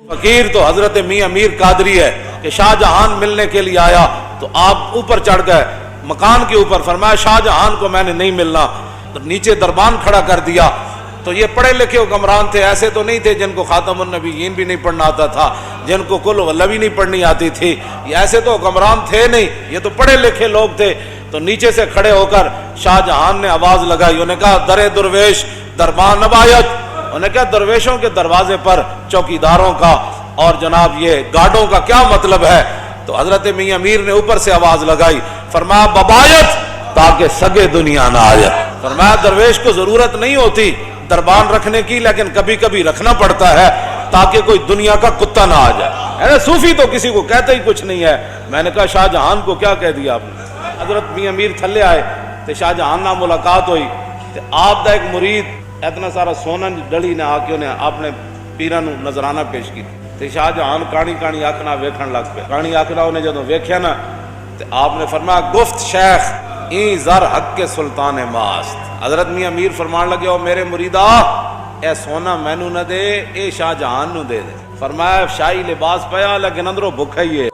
فقیر تو حضرت میاں میر قادری ہے کہ شاہ جہان ملنے کے لیے آیا تو آپ اوپر چڑھ گئے مکان کے اوپر، فرمایا شاہ جہان کو میں نے نہیں ملنا، تو نیچے دربان کھڑا کر دیا۔ تو یہ پڑھے لکھے حکمران تھے، ایسے تو نہیں تھے جن کو خاتم النبیین بھی نہیں پڑھنا آتا تھا، جن کو قل ہو اللہ بھی نہیں پڑھنی آتی تھی، یہ ایسے تو حکمران تھے نہیں، یہ تو پڑھے لکھے لوگ تھے۔ تو نیچے سے کھڑے ہو کر شاہ جہان نے آواز لگائی، انہوں نے کہا در درویش دربان نبایت، انہوں نے کہا درویشوں کے دروازے پر چوکیداروں کا اور جناب یہ گارڈوں کا کیا مطلب ہے؟ تو حضرت میاں میر نے اوپر سے آواز لگائی، فرمایا ببایت تاکہ سگے دنیا نہ آئے۔ فرمایا درویش کو ضرورت نہیں ہوتی دربان رکھنے کی، لیکن کبھی کبھی رکھنا پڑتا ہے تاکہ کوئی دنیا کا کتا نہ آ جائے۔ صوفی تو کسی کو کہتے ہی کچھ نہیں ہے۔ میں نے کہا شاہ جہان کو کیا کہہ دیا آپ نے؟ حضرت میاں میر تھلے آئے تو شاہ جہان نہ ملاقات ہوئی تو آپ دا ایک مرید اتنا سارا سونا ڈلی نے آ کے انہیں اپنے پیران نو نظرانہ پیش کی تو شاہ جہان کانی کانی آکھنا ویکھن لگ پہ، کانی آکھنا انہیں جدوں ویکھیا نا تو آپ نے فرمایا گفت شیخ این زر حق کے سلطان ماست۔ حضرت میاں میر فرمان لگے او میرے مریدا اے سونا مینو نہ دے، اے شاہ جہان نو دے دے۔ فرمایا شاہی لباس پیا لیکن اندروں بھکھا ہی ہے۔